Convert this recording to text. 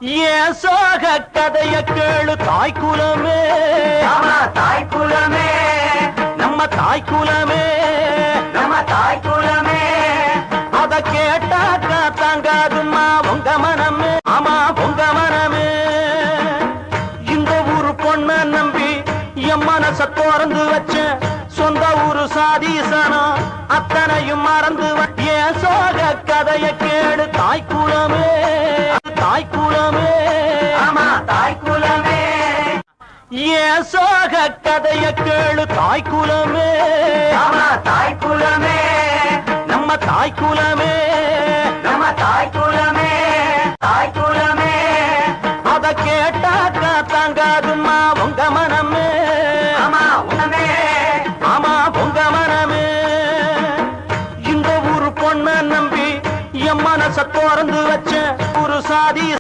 ஏன் சோக கதைய கேளு தாய்க்குலமே, தாய்க்குலமே, நம்ம தாய்க்குலமே, நம்ம தாய்க்குலமே. அத கேட்டாக்கா தாங்காதுமா உங்க மனமே, ஆமா உங்க மனமே. இந்த ஊரு பொண்ண நம்பி என் மனச திறந்து வச்ச, சொந்த ஊரு சாதீசனம் அத்தனையும் மறந்து ஏன் சோக கதைய கேளு தாய்க்குலமே, தாய்க்குலமே, ஆமா தாய்க்குலமே, ஏன் சோக கதைய கேளு தாய்க்குலமே, ஆமா தாய்க்குலமே, நம்ம தாய்க்குலமே, நம்ம தாய்க்குலமே, தாய்க்குலமே. அத கேட்டாக்கா தாங்காதுமா உங்க மனமே, ஆமா உனமே, ஆமா உங்க மனமே. இந்த ஊரு பொண்ண நம்பி என் மனச திறந்து வச்ச ஒரு சாதி